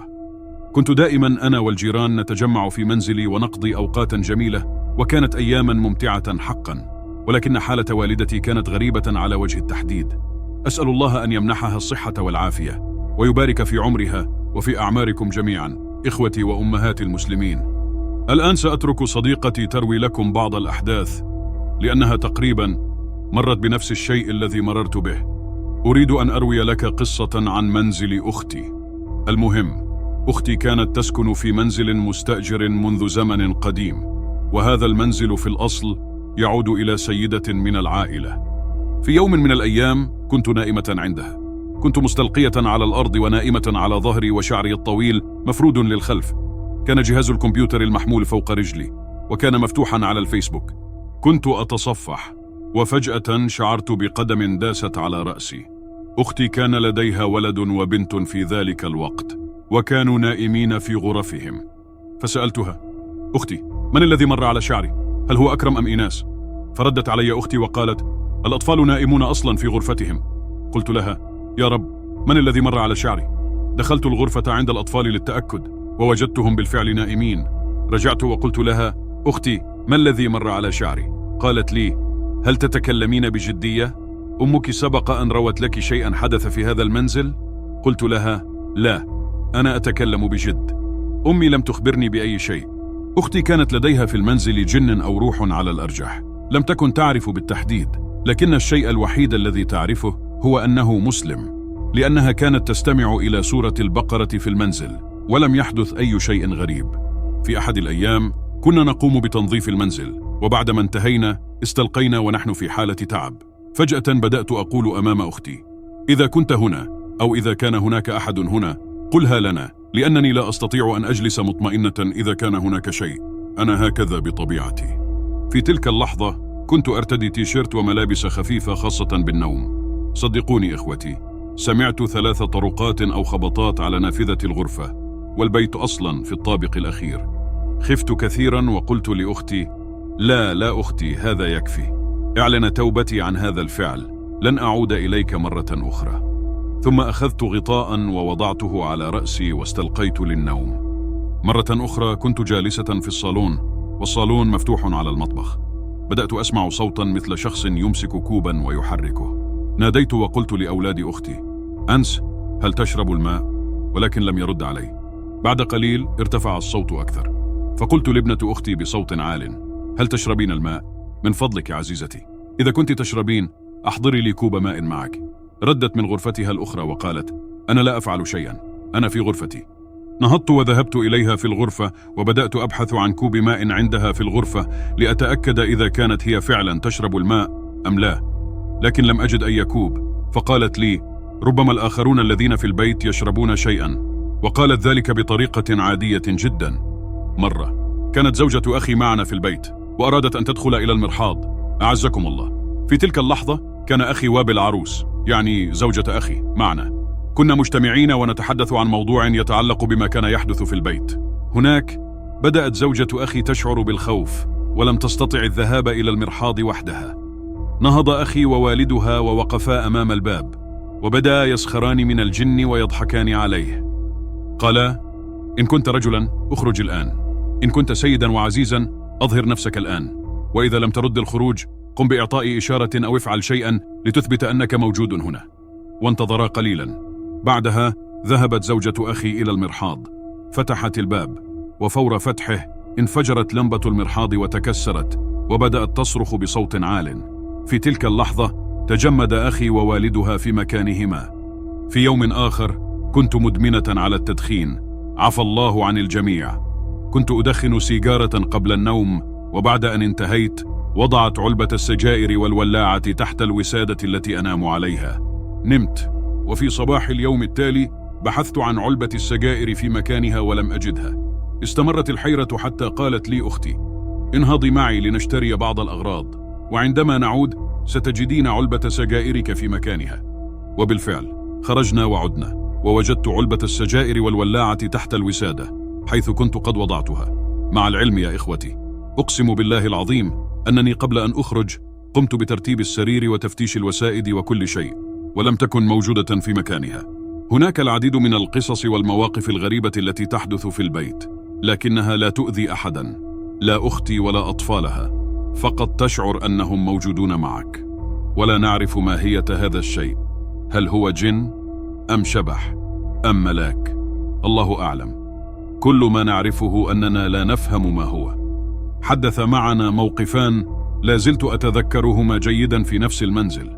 كنت دائما أنا والجيران نتجمع في منزلي ونقضي أوقاتا جميلة، وكانت أياما ممتعة حقا، ولكن حالة والدتي كانت غريبة على وجه التحديد. أسأل الله أن يمنحها الصحة والعافية ويبارك في عمرها وفي أعماركم جميعا، إخوتي وأمهات المسلمين. الآن سأترك صديقتي تروي لكم بعض الأحداث، لأنها تقريبا مرت بنفس الشيء الذي مررت به. أريد أن أروي لك قصة عن منزل أختي. المهم، أختي كانت تسكن في منزل مستأجر منذ زمن قديم، وهذا المنزل في الأصل يعود إلى سيدة من العائلة. في يوم من الأيام كنت نائمة عندها. كنت مستلقية على الأرض ونائمة على ظهري، وشعري الطويل مفرود للخلف. كان جهاز الكمبيوتر المحمول فوق رجلي، وكان مفتوحا على الفيسبوك. كنت أتصفح، وفجأة شعرت بقدم داست على رأسي. أختي كان لديها ولد وبنت في ذلك الوقت، وكانوا نائمين في غرفهم. فسألتها: أختي، من الذي مر على شعري؟ هل هو أكرم أم إيناس؟ فردت علي أختي وقالت: الأطفال نائمون أصلا في غرفتهم. قلت لها: يا رب، من الذي مر على شعري؟ دخلت الغرفة عند الأطفال للتأكد، ووجدتهم بالفعل نائمين. رجعت وقلت لها: أختي، ما الذي مر على شعري؟ قالت لي: هل تتكلمين بجدية؟ أمك سبق أن روت لك شيئا حدث في هذا المنزل؟ قلت لها: لا، أنا أتكلم بجد. أمي لم تخبرني بأي شيء. أختي كانت لديها في المنزل جن أو روح على الأرجح، لم تكن تعرف بالتحديد، لكن الشيء الوحيد الذي تعرفه هو أنه مسلم، لأنها كانت تستمع إلى سورة البقرة في المنزل، ولم يحدث أي شيء غريب. في أحد الأيام كنا نقوم بتنظيف المنزل، وبعدما انتهينا استلقينا ونحن في حالة تعب. فجأة بدأت أقول أمام أختي: إذا كنت هنا، أو إذا كان هناك أحد هنا، قلها لنا، لأنني لا أستطيع أن أجلس مطمئنة إذا كان هناك شيء. أنا هكذا بطبيعتي. في تلك اللحظة كنت أرتدي تيشيرت وملابس خفيفة خاصة بالنوم. صدقوني إخوتي، سمعت 3 طرقات أو خبطات على نافذة الغرفة، والبيت أصلا في الطابق الأخير. خفت كثيرا وقلت لأختي: لا أختي، هذا يكفي. اعلن توبتي عن هذا الفعل، لن أعود إليك مرة أخرى. ثم أخذت غطاء ووضعته على رأسي واستلقيت للنوم. مرة أخرى كنت جالسة في الصالون، والصالون مفتوح على المطبخ. بدأت أسمع صوتا مثل شخص يمسك كوبا ويحركه. ناديت وقلت لأولاد أختي: أنس، هل تشرب الماء؟ ولكن لم يرد علي. بعد قليل ارتفع الصوت أكثر، فقلت لابنة أختي بصوت عال: هل تشربين الماء؟ من فضلك يا عزيزتي، إذا كنت تشربين أحضري لي كوب ماء معك. ردت من غرفتها الأخرى وقالت: أنا لا أفعل شيئا، أنا في غرفتي. نهضت وذهبت إليها في الغرفة، وبدأت أبحث عن كوب ماء عندها في الغرفة لأتأكد إذا كانت هي فعلا تشرب الماء أم لا، لكن لم أجد أي كوب. فقالت لي: ربما الآخرون الذين في البيت يشربون شيئا. وقالت ذلك بطريقة عادية جدا. مرة كانت زوجة أخي معنا في البيت، وأرادت أن تدخل إلى المرحاض. أعزكم الله، في تلك اللحظة كان أخي وابل عروس، يعني زوجة أخي، معنا. كنا مجتمعين ونتحدث عن موضوع يتعلق بما كان يحدث في البيت. هناك بدأت زوجة أخي تشعر بالخوف، ولم تستطع الذهاب إلى المرحاض وحدها. نهض أخي ووالدها ووقفا أمام الباب، وبدأ يسخران من الجن ويضحكان عليه. قالا: إن كنت رجلا اخرج الآن، إن كنت سيدا وعزيزا أظهر نفسك الآن، وإذا لم ترد الخروج قم بإعطاء إشارة أو افعل شيئا لتثبت أنك موجود هنا. وانتظرا قليلا. بعدها ذهبت زوجة أخي إلى المرحاض، فتحت الباب، وفور فتحه انفجرت لمبة المرحاض وتكسرت، وبدأت تصرخ بصوت عال. في تلك اللحظة تجمد أخي ووالدها في مكانهما. في يوم آخر كنت مدمنة على التدخين، عفى الله عن الجميع. كنت أدخن سيجارة قبل النوم، وبعد أن انتهيت وضعت علبة السجائر والولاعة تحت الوسادة التي أنام عليها. نمت، وفي صباح اليوم التالي بحثت عن علبة السجائر في مكانها ولم أجدها. استمرت الحيرة حتى قالت لي أختي: انهضي معي لنشتري بعض الأغراض، وعندما نعود ستجدين علبة سجائرك في مكانها. وبالفعل خرجنا وعدنا. ووجدت علبة السجائر والولاعة تحت الوسادة حيث كنت قد وضعتها. مع العلم يا إخوتي، أقسم بالله العظيم أنني قبل أن أخرج قمت بترتيب السرير وتفتيش الوسائد وكل شيء، ولم تكن موجودة في مكانها. هناك العديد من القصص والمواقف الغريبة التي تحدث في البيت، لكنها لا تؤذي أحدا، لا أختي ولا أطفالها، فقط تشعر أنهم موجودون معك، ولا نعرف ماهية هذا الشيء، هل هو جن أم شبح أم ملاك، الله أعلم. كل ما نعرفه أننا لا نفهم ما هو. حدث معنا موقفان لا زلت أتذكرهما جيدا في نفس المنزل.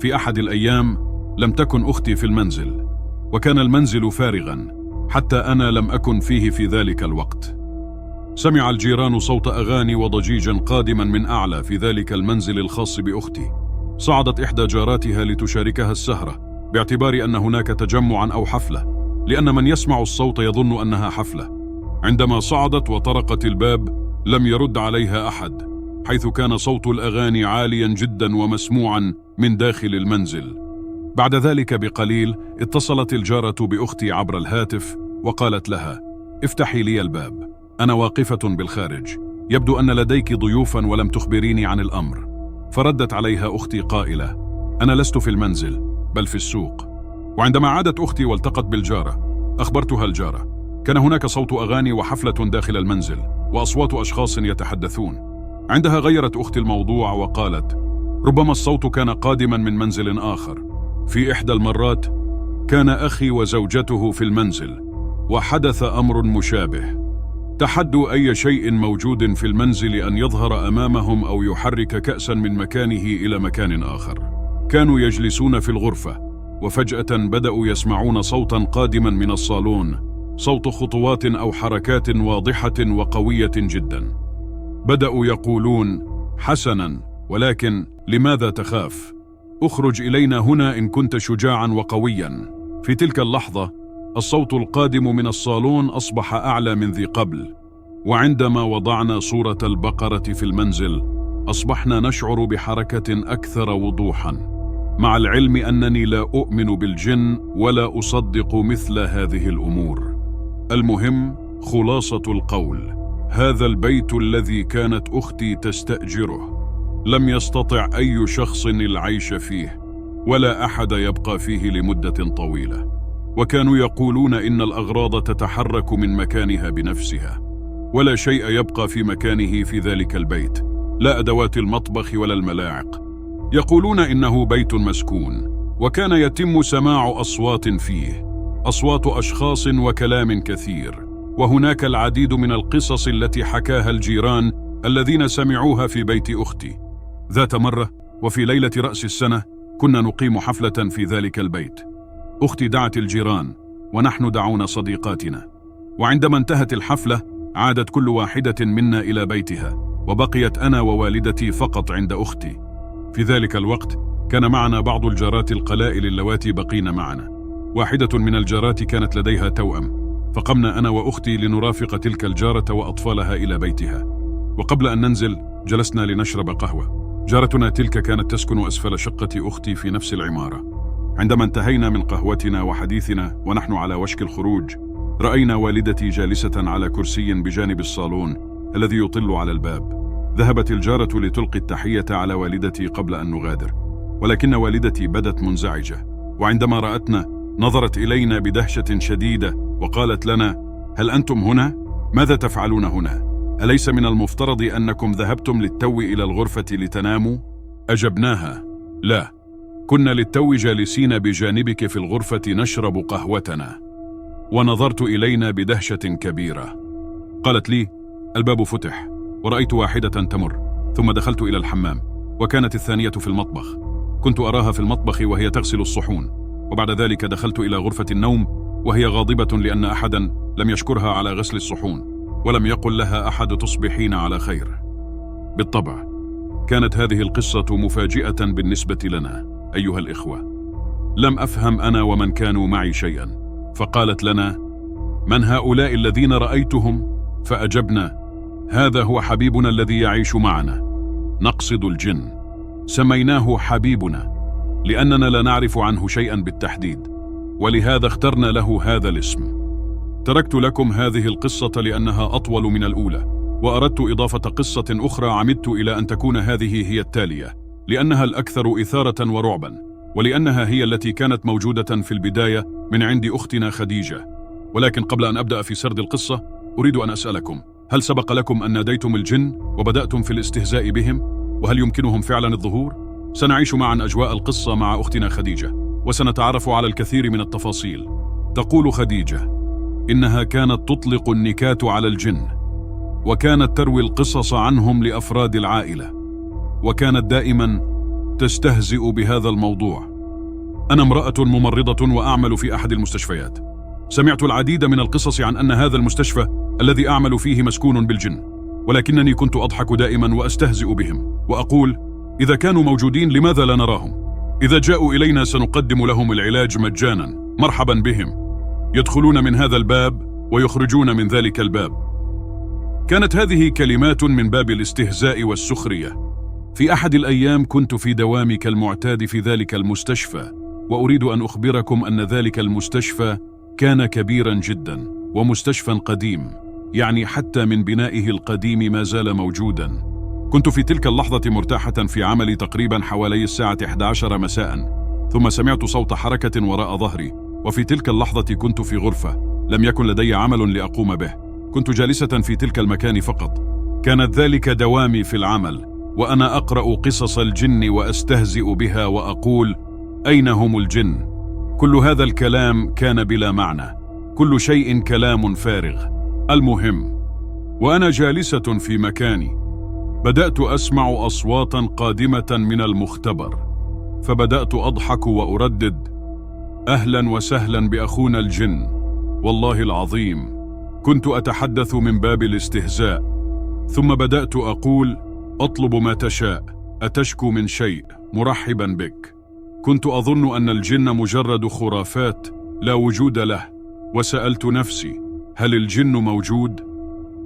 في أحد الأيام لم تكن أختي في المنزل، وكان المنزل فارغا حتى أنا لم أكن فيه في ذلك الوقت. سمع الجيران صوت أغاني وضجيجا قادما من أعلى في ذلك المنزل الخاص بأختي. صعدت إحدى جاراتها لتشاركها السهرة باعتبار أن هناك تجمعا أو حفلة، لأن من يسمع الصوت يظن أنها حفلة. عندما صعدت وطرقت الباب لم يرد عليها أحد، حيث كان صوت الأغاني عاليا جدا ومسموعا من داخل المنزل. بعد ذلك بقليل اتصلت الجارة بأختي عبر الهاتف وقالت لها: افتحي لي الباب، أنا واقفة بالخارج، يبدو أن لديك ضيوفا ولم تخبريني عن الأمر. فردت عليها أختي قائلة: أنا لست في المنزل بل في السوق. وعندما عادت أختي والتقت بالجارة أخبرتها الجارة. كان هناك صوت أغاني وحفلة داخل المنزل وأصوات أشخاص يتحدثون. عندها غيرت أختي الموضوع وقالت: ربما الصوت كان قادما من منزل آخر. في إحدى المرات كان أخي وزوجته في المنزل وحدث أمر مشابه. تحدوا أي شيء موجود في المنزل أن يظهر أمامهم أو يحرك كأسا من مكانه إلى مكان آخر. كانوا يجلسون في الغرفة وفجأة بدأوا يسمعون صوتا قادما من الصالون، صوت خطوات أو حركات واضحة وقوية جدا. بدأوا يقولون: حسنا، ولكن لماذا تخاف؟ اخرج إلينا هنا إن كنت شجاعا وقويا. في تلك اللحظة الصوت القادم من الصالون أصبح أعلى من ذي قبل، وعندما وضعنا صورة البقرة في المنزل أصبحنا نشعر بحركة أكثر وضوحا، مع العلم أنني لا أؤمن بالجن ولا أصدق مثل هذه الأمور. المهم، خلاصة القول، هذا البيت الذي كانت أختي تستأجره لم يستطع أي شخص العيش فيه، ولا أحد يبقى فيه لمدة طويلة. وكانوا يقولون إن الأغراض تتحرك من مكانها بنفسها، ولا شيء يبقى في مكانه في ذلك البيت، لا أدوات المطبخ ولا الملاعق. يقولون إنه بيت مسكون، وكان يتم سماع أصوات فيه، أصوات أشخاص وكلام كثير. وهناك العديد من القصص التي حكاها الجيران الذين سمعوها في بيت أختي. ذات مرة وفي ليلة رأس السنة كنا نقيم حفلة في ذلك البيت. أختي دعت الجيران ونحن دعونا صديقاتنا، وعندما انتهت الحفلة عادت كل واحدة منا إلى بيتها، وبقيت أنا ووالدتي فقط عند أختي. في ذلك الوقت كان معنا بعض الجارات القلائل اللواتي بقين معنا. واحدة من الجارات كانت لديها توأم، فقمنا أنا وأختي لنرافق تلك الجارة وأطفالها إلى بيتها. وقبل أن ننزل جلسنا لنشرب قهوة. جارتنا تلك كانت تسكن أسفل شقة أختي في نفس العمارة. عندما انتهينا من قهوتنا وحديثنا ونحن على وشك الخروج، رأينا والدتي جالسة على كرسي بجانب الصالون الذي يطل على الباب. ذهبت الجارة لتلقي التحية على والدتي قبل أن نغادر، ولكن والدتي بدت منزعجة، وعندما رأتنا نظرت إلينا بدهشة شديدة وقالت لنا: هل أنتم هنا؟ ماذا تفعلون هنا؟ أليس من المفترض أنكم ذهبتم للتو إلى الغرفة لتناموا؟ أجبناها: لا، كنا للتو جالسين بجانبك في الغرفة نشرب قهوتنا. ونظرت إلينا بدهشة كبيرة. قالت لي: الباب فتح ورأيت واحدة تمر، ثم دخلت إلى الحمام، وكانت الثانية في المطبخ. كنت أراها في المطبخ وهي تغسل الصحون، وبعد ذلك دخلت إلى غرفة النوم وهي غاضبة لأن أحدا لم يشكرها على غسل الصحون، ولم يقل لها أحد تصبحين على خير. بالطبع كانت هذه القصة مفاجئة بالنسبة لنا أيها الإخوة. لم أفهم أنا ومن كانوا معي شيئا، فقالت لنا: من هؤلاء الذين رأيتهم؟ فأجبنا: هذا هو حبيبنا الذي يعيش معنا، نقصد الجن. سميناه حبيبنا لأننا لا نعرف عنه شيئا بالتحديد، ولهذا اخترنا له هذا الاسم. تركت لكم هذه القصة لأنها أطول من الأولى، وأردت إضافة قصة أخرى عمدت إلى أن تكون هذه هي التالية، لأنها الأكثر إثارة ورعبا، ولأنها هي التي كانت موجودة في البداية من عند أختنا خديجة. ولكن قبل أن أبدأ في سرد القصة أريد أن أسألكم: هل سبق لكم أن ناديتم الجن وبدأتم في الاستهزاء بهم؟ وهل يمكنهم فعلا الظهور؟ سنعيش معا أجواء القصة مع أختنا خديجة، وسنتعرف على الكثير من التفاصيل. تقول خديجة إنها كانت تطلق النكات على الجن، وكانت تروي القصص عنهم لأفراد العائلة، وكانت دائما تستهزئ بهذا الموضوع. أنا امرأة ممرضة وأعمل في أحد المستشفيات. سمعت العديد من القصص عن أن هذا المستشفى الذي أعمل فيه مسكون بالجن، ولكنني كنت أضحك دائما وأستهزئ بهم وأقول: إذا كانوا موجودين لماذا لا نراهم؟ إذا جاءوا إلينا سنقدم لهم العلاج مجانا، مرحبا بهم. يدخلون من هذا الباب ويخرجون من ذلك الباب. كانت هذه كلمات من باب الاستهزاء والسخرية. في أحد الأيام كنت في دوامي كالمعتاد في ذلك المستشفى، وأريد أن أخبركم أن ذلك المستشفى كان كبيرا جدا ومستشفى قديم، يعني حتى من بنائه القديم ما زال موجودا. كنت في تلك اللحظة مرتاحة في عملي تقريبا حوالي الساعة 11 مساء، ثم سمعت صوت حركة وراء ظهري، وفي تلك اللحظة كنت في غرفة لم يكن لدي عمل لأقوم به. كنت جالسة في تلك المكان فقط. كانت ذلك دوامي في العمل، وأنا أقرأ قصص الجن وأستهزئ بها وأقول: أين هم الجن؟ كل هذا الكلام كان بلا معنى، كل شيء كلام فارغ. المهم، وأنا جالسة في مكاني بدأت أسمع أصواتا قادمة من المختبر، فبدأت أضحك وأردد: أهلا وسهلا بأخونا الجن. والله العظيم كنت أتحدث من باب الاستهزاء. ثم بدأت أقول: أطلب ما تشاء، أتشكو من شيء؟ مرحبا بك. كنت أظن أن الجن مجرد خرافات لا وجود له، وسألت نفسي: هل الجن موجود؟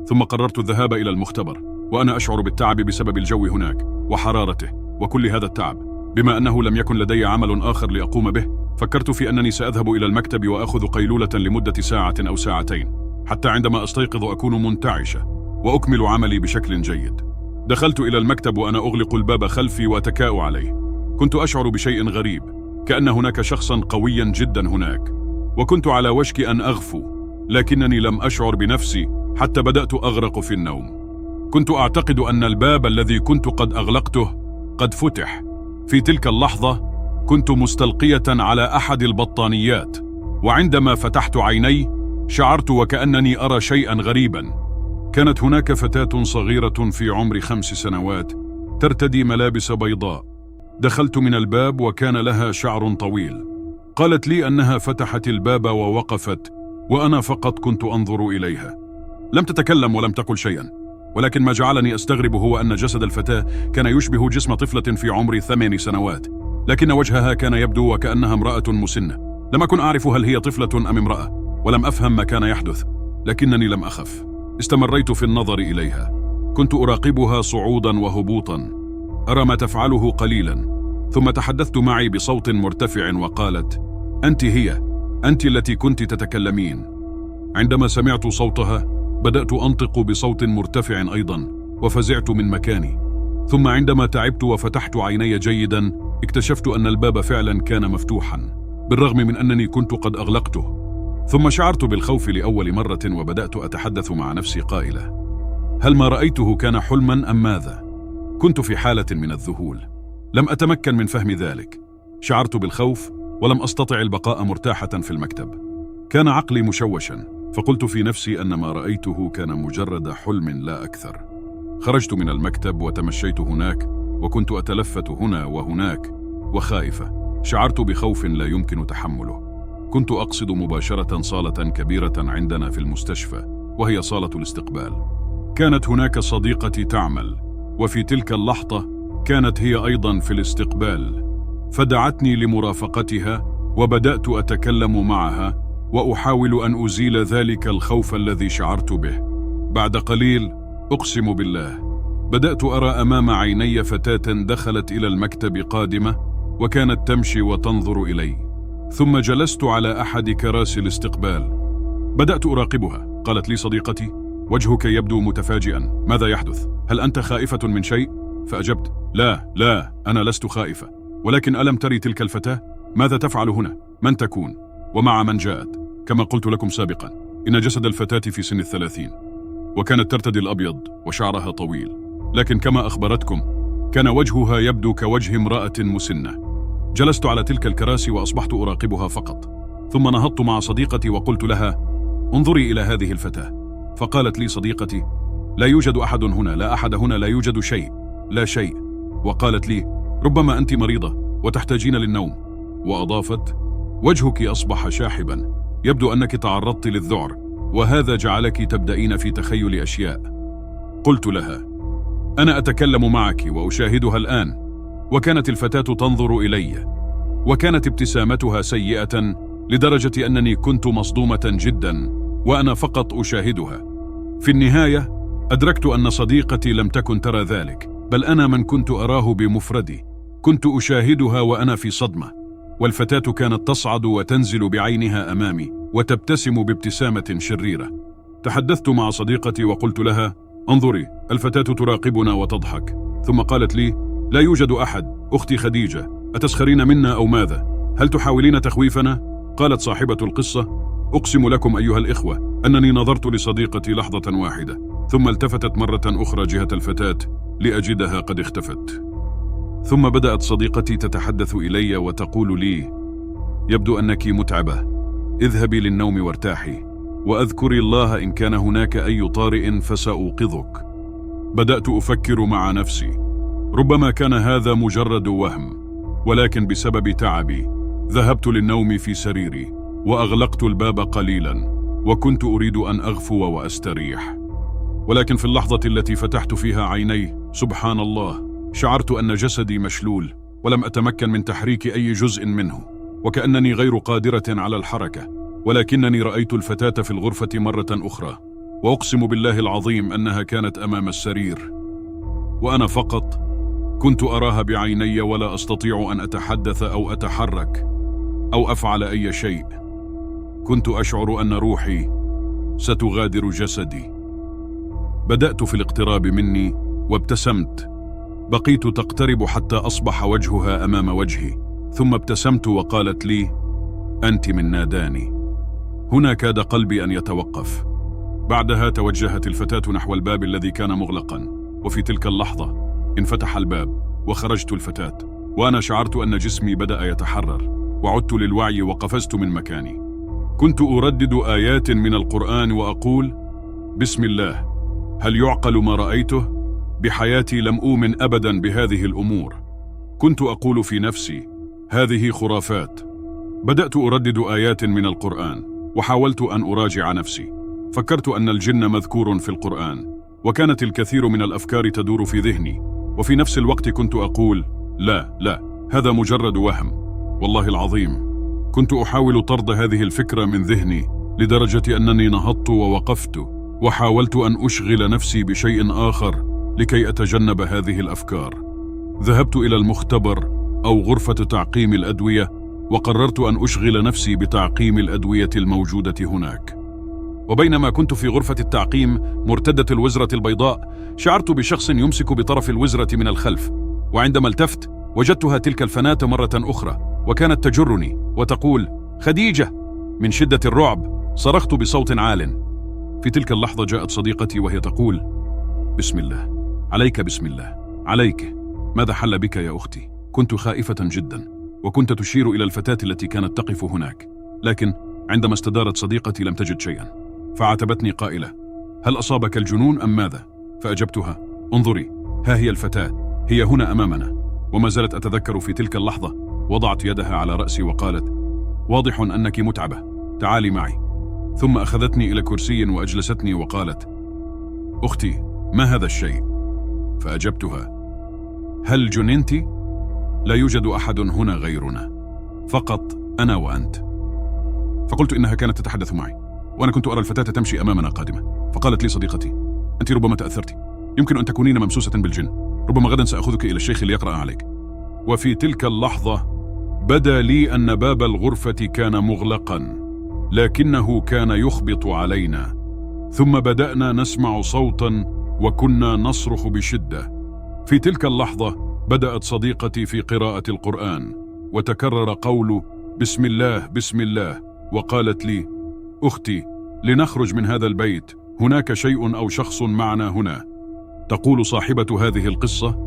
ثم قررت الذهاب إلى المختبر، وأنا أشعر بالتعب بسبب الجو هناك وحرارته وكل هذا التعب. بما أنه لم يكن لدي عمل آخر لأقوم به، فكرت في أنني سأذهب إلى المكتب وأخذ قيلولة لمدة ساعة أو ساعتين، حتى عندما أستيقظ أكون منتعشة وأكمل عملي بشكل جيد. دخلت إلى المكتب وأنا أغلق الباب خلفي وأتكاء عليه. كنت أشعر بشيء غريب، كأن هناك شخصا قويا جدا هناك، وكنت على وشك أن أغفو، لكنني لم أشعر بنفسي حتى بدأت أغرق في النوم. كنت أعتقد أن الباب الذي كنت قد أغلقته قد فتح. في تلك اللحظة كنت مستلقية على أحد البطانيات، وعندما فتحت عيني شعرت وكأنني أرى شيئا غريبا. كانت هناك فتاة صغيرة في عمر 5 سنوات ترتدي ملابس بيضاء. دخلت من الباب وكان لها شعر طويل. قالت لي أنها فتحت الباب ووقفت، وأنا فقط كنت أنظر إليها. لم تتكلم ولم تقل شيئا، ولكن ما جعلني أستغرب هو أن جسد الفتاة كان يشبه جسم طفلة في عمر 8 سنوات، لكن وجهها كان يبدو وكأنها امرأة مسنة. لم أكن أعرف هل هي طفلة أم امرأة، ولم أفهم ما كان يحدث، لكنني لم أخف. استمريت في النظر إليها. كنت أراقبها صعودا وهبوطا، أرى ما تفعله قليلا. ثم تحدثت معي بصوت مرتفع وقالت: أنت هي، أنت التي كنت تتكلمين. عندما سمعت صوتها بدأت أنطق بصوت مرتفع أيضا، وفزعت من مكاني. ثم عندما تعبت وفتحت عيني جيدا اكتشفت أن الباب فعلا كان مفتوحا، بالرغم من أنني كنت قد أغلقته. ثم شعرت بالخوف لأول مرة، وبدأت أتحدث مع نفسي قائلة: هل ما رأيته كان حلما أم ماذا؟ كنت في حالة من الذهول، لم أتمكن من فهم ذلك. شعرت بالخوف ولم أستطع البقاء مرتاحة في المكتب. كان عقلي مشوشا، فقلت في نفسي أن ما رأيته كان مجرد حلم لا أكثر. خرجت من المكتب وتمشيت هناك، وكنت أتلفت هنا وهناك وخائفة. شعرت بخوف لا يمكن تحمله. كنت أقصد مباشرة صالة كبيرة عندنا في المستشفى، وهي صالة الاستقبال. كانت هناك صديقتي تعمل، وفي تلك اللحظة كانت هي أيضا في الاستقبال، فدعتني لمرافقتها، وبدأت أتكلم معها وأحاول أن أزيل ذلك الخوف الذي شعرت به. بعد قليل، أقسم بالله، بدأت أرى أمام عيني فتاة دخلت إلى المكتب قادمة، وكانت تمشي وتنظر إلي. ثم جلست على أحد كراسي الاستقبال. بدأت أراقبها. قالت لي صديقتي: وجهك يبدو متفاجئا، ماذا يحدث؟ هل أنت خائفة من شيء؟ فأجبت: لا، أنا لست خائفة، ولكن ألم تري تلك الفتاة؟ ماذا تفعل هنا؟ من تكون؟ ومع من جاءت؟ كما قلت لكم سابقا، إن جسد الفتاة في سن 30، وكانت ترتدي الأبيض وشعرها طويل، لكن كما أخبرتكم كان وجهها يبدو كوجه امرأة مسنة. جلست على تلك الكراسي وأصبحت أراقبها فقط، ثم نهضت مع صديقتي وقلت لها: انظري إلى هذه الفتاة. فقالت لي صديقتي: لا يوجد أحد هنا، لا أحد هنا، لا يوجد شيء، لا شيء. وقالت لي: ربما أنت مريضة وتحتاجين للنوم. وأضافت: وجهك أصبح شاحبا، يبدو أنك تعرضت للذعر، وهذا جعلك تبدأين في تخيل أشياء. قلت لها: أنا أتكلم معك وأشاهدها الآن. وكانت الفتاة تنظر إلي، وكانت ابتسامتها سيئة لدرجة أنني كنت مصدومة جدا وأنا فقط أشاهدها. في النهاية أدركت أن صديقتي لم تكن ترى ذلك، بل أنا من كنت أراه بمفردي. كنت أشاهدها وأنا في صدمة، والفتاة كانت تصعد وتنزل بعينها أمامي وتبتسم بابتسامة شريرة. تحدثت مع صديقتي وقلت لها: انظري، الفتاة تراقبنا وتضحك. ثم قالت لي: لا يوجد أحد، أختي خديجة، أتسخرين منا أو ماذا؟ هل تحاولين تخويفنا؟ قالت صاحبة القصة: أقسم لكم أيها الإخوة أنني نظرت لصديقتي لحظة واحدة، ثم التفتت مرة أخرى جهة الفتاة لأجدها قد اختفت. ثم بدأت صديقتي تتحدث إلي وتقول لي: يبدو أنك متعبة، اذهبي للنوم وارتاحي، وأذكري الله إن كان هناك أي طارئ فسأوقظك. بدأت أفكر مع نفسي: ربما كان هذا مجرد وهم، ولكن بسبب تعبي ذهبت للنوم في سريري وأغلقت الباب قليلا، وكنت أريد أن أغفو وأستريح. ولكن في اللحظة التي فتحت فيها عيني، سبحان الله، شعرت أن جسدي مشلول ولم أتمكن من تحريك أي جزء منه، وكأنني غير قادرة على الحركة. ولكنني رأيت الفتاة في الغرفة مرة أخرى، وأقسم بالله العظيم أنها كانت أمام السرير، وأنا فقط كنت أراها بعيني ولا أستطيع أن أتحدث أو أتحرك أو أفعل أي شيء. كنت أشعر أن روحي ستغادر جسدي. بدأت في الاقتراب مني وابتسمت. بقيت تقترب حتى أصبح وجهها أمام وجهي، ثم ابتسمت وقالت لي: أنت من ناداني. هنا كاد قلبي أن يتوقف. بعدها توجهت الفتاة نحو الباب الذي كان مغلقا، وفي تلك اللحظة انفتح الباب وخرجت الفتاة، وأنا شعرت أن جسمي بدأ يتحرر، وعدت للوعي وقفزت من مكاني. كنت أردد آيات من القرآن وأقول: بسم الله، هل يعقل ما رأيته؟ بحياتي لم أؤمن أبدا بهذه الأمور. كنت أقول في نفسي: هذه خرافات. بدأت أردد آيات من القرآن، وحاولت أن أراجع نفسي. فكرت أن الجن مذكور في القرآن، وكانت الكثير من الأفكار تدور في ذهني، وفي نفس الوقت كنت أقول: لا، هذا مجرد وهم. والله العظيم كنت أحاول طرد هذه الفكرة من ذهني لدرجة أنني نهضت ووقفت وحاولت أن أشغل نفسي بشيء آخر لكي أتجنب هذه الأفكار. ذهبت إلى المختبر أو غرفة تعقيم الأدوية، وقررت أن أشغل نفسي بتعقيم الأدوية الموجودة هناك. وبينما كنت في غرفة التعقيم مرتدة الوزرة البيضاء، شعرت بشخص يمسك بطرف الوزرة من الخلف، وعندما التفت وجدتها تلك الفناة مرة أخرى، وكانت تجرني وتقول: خديجة. من شدة الرعب صرخت بصوت عال. في تلك اللحظة جاءت صديقتي وهي تقول: بسم الله عليك، بسم الله عليك، ماذا حل بك يا أختي؟ كنت خائفة جدا، وكنت تشير إلى الفتاة التي كانت تقف هناك، لكن عندما استدارت صديقتي لم تجد شيئا، فعاتبتني قائلة: هل أصابك الجنون أم ماذا؟ فأجبتها: انظري، ها هي الفتاة، هي هنا أمامنا. وما زالت أتذكر في تلك اللحظة وضعت يدها على رأسي وقالت: واضح أنك متعبة، تعالي معي. ثم أخذتني إلى كرسي وأجلستني وقالت: أختي، ما هذا الشيء؟ فأجبتها: هل جننت؟ لا يوجد أحد هنا غيرنا، فقط أنا وأنت. فقلت إنها كانت تتحدث معي، وأنا كنت أرى الفتاة تمشي أمامنا قادمة. فقالت لي صديقتي: أنت ربما تأثرت، يمكن أن تكونين ممسوسة بالجن، ربما غدا سأخذك إلى الشيخ ليقرأ عليك. وفي تلك اللحظة بدا لي أن باب الغرفة كان مغلقا، لكنه كان يخبط علينا، ثم بدأنا نسمع صوتا وكنا نصرخ بشدة. في تلك اللحظة بدأت صديقتي في قراءة القرآن، وتكرر قول بسم الله بسم الله، وقالت لي: أختي، لنخرج من هذا البيت، هناك شيء أو شخص معنا هنا. تقول صاحبة هذه القصة: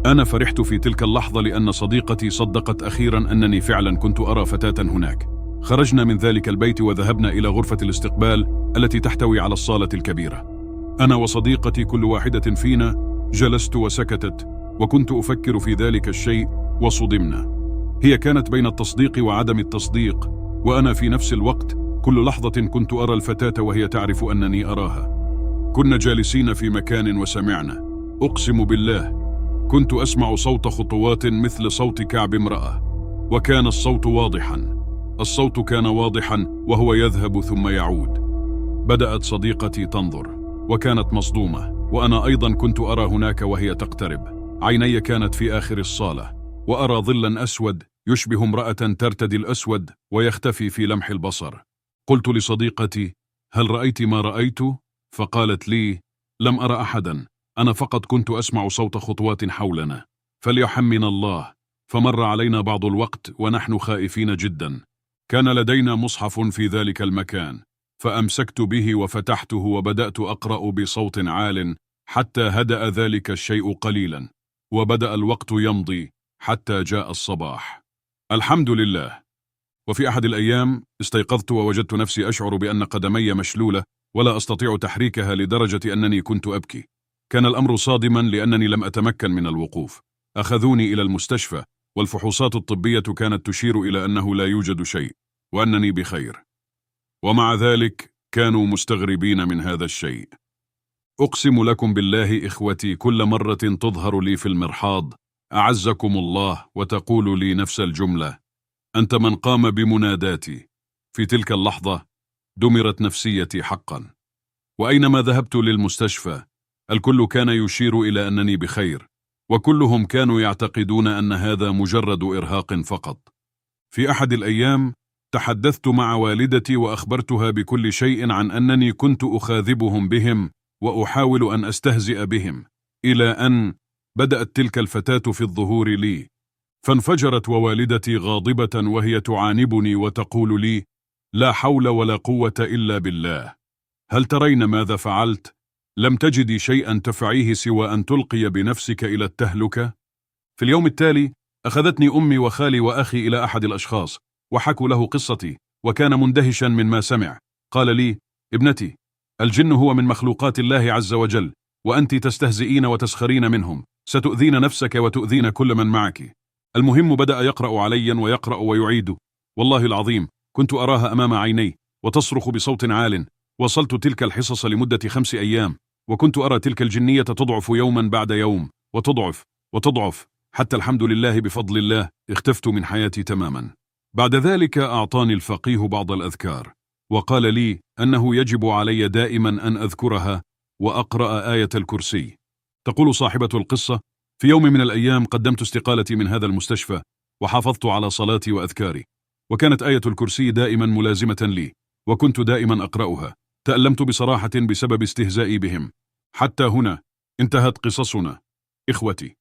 أنا فرحت في تلك اللحظة لأن صديقتي صدقت أخيرا أنني فعلا كنت أرى فتاة هناك. خرجنا من ذلك البيت وذهبنا إلى غرفة الاستقبال التي تحتوي على الصالة الكبيرة. أنا وصديقتي كل واحدة فينا جلست وسكتت، وكنت أفكر في ذلك الشيء وصدمنا. هي كانت بين التصديق وعدم التصديق، وأنا في نفس الوقت كل لحظة كنت أرى الفتاة وهي تعرف أنني أراها. كنا جالسين في مكان وسمعنا، أقسم بالله كنت أسمع صوت خطوات مثل صوت كعب امرأة، وكان الصوت واضحا. الصوت كان واضحا وهو يذهب ثم يعود. بدأت صديقتي تنظر وكانت مصدومة، وأنا أيضا كنت أرى هناك وهي تقترب. عيني كانت في آخر الصالة، وأرى ظلا أسود يشبه امرأة ترتدي الأسود ويختفي في لمح البصر. قلت لصديقتي: هل رأيت ما رأيت؟ فقالت لي: لم أرى أحدا، أنا فقط كنت أسمع صوت خطوات حولنا، فليحمنا الله. فمر علينا بعض الوقت ونحن خائفين جدا. كان لدينا مصحف في ذلك المكان، فأمسكت به وفتحته وبدأت أقرأ بصوت عال حتى هدأ ذلك الشيء قليلا، وبدأ الوقت يمضي حتى جاء الصباح. الحمد لله. وفي أحد الأيام استيقظت ووجدت نفسي أشعر بأن قدمي مشلولة ولا أستطيع تحريكها لدرجة أنني كنت أبكي. كان الأمر صادما لأنني لم أتمكن من الوقوف. أخذوني إلى المستشفى، والفحوصات الطبية كانت تشير إلى أنه لا يوجد شيء وأنني بخير، ومع ذلك كانوا مستغربين من هذا الشيء. أقسم لكم بالله إخوتي، كل مرة تظهر لي في المرحاض أعزكم الله وتقول لي نفس الجملة: أنت من قام بمناداتي. في تلك اللحظة دمرت نفسيتي حقا. وأينما ذهبت للمستشفى الكل كان يشير إلى أنني بخير، وكلهم كانوا يعتقدون أن هذا مجرد إرهاق فقط. في أحد الأيام تحدثت مع والدتي وأخبرتها بكل شيء عن أنني كنت أخاذبهم بهم وأحاول أن أستهزئ بهم، إلى أن بدأت تلك الفتاة في الظهور لي. فانفجرت ووالدتي غاضبة وهي تعانبني وتقول لي: لا حول ولا قوة إلا بالله، هل ترين ماذا فعلت؟ لم تجدي شيئا تفعيه سوى أن تلقي بنفسك إلى التهلكة؟ في اليوم التالي أخذتني أمي وخالي وأخي إلى أحد الأشخاص وحكوا له قصتي، وكان مندهشا من ما سمع. قال لي: ابنتي، الجن هو من مخلوقات الله عز وجل، وأنت تستهزئين وتسخرين منهم، ستؤذين نفسك وتؤذين كل من معك. المهم بدأ يقرأ عليا ويقرأ ويعيد. والله العظيم كنت أراها أمام عيني وتصرخ بصوت عال. وصلت تلك الحصص لمدة 5 أيام، وكنت أرى تلك الجنية تضعف يوما بعد يوم، وتضعف وتضعف، حتى الحمد لله بفضل الله اختفت من حياتي تماما. بعد ذلك أعطاني الفقيه بعض الأذكار، وقال لي أنه يجب علي دائما أن أذكرها وأقرأ آية الكرسي. تقول صاحبة القصة: في يوم من الأيام قدمت استقالتي من هذا المستشفى، وحافظت على صلاتي وأذكاري، وكانت آية الكرسي دائما ملازمة لي، وكنت دائما أقرأها. تألمت بصراحة بسبب استهزائي بهم. حتى هنا انتهت قصصنا. إخوتي،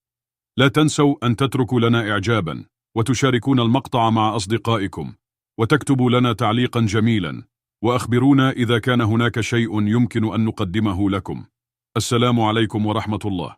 لا تنسوا أن تتركوا لنا إعجابا، وتشاركون المقطع مع أصدقائكم، وتكتبوا لنا تعليقا جميلا، وأخبرونا إذا كان هناك شيء يمكن أن نقدمه لكم. السلام عليكم ورحمة الله.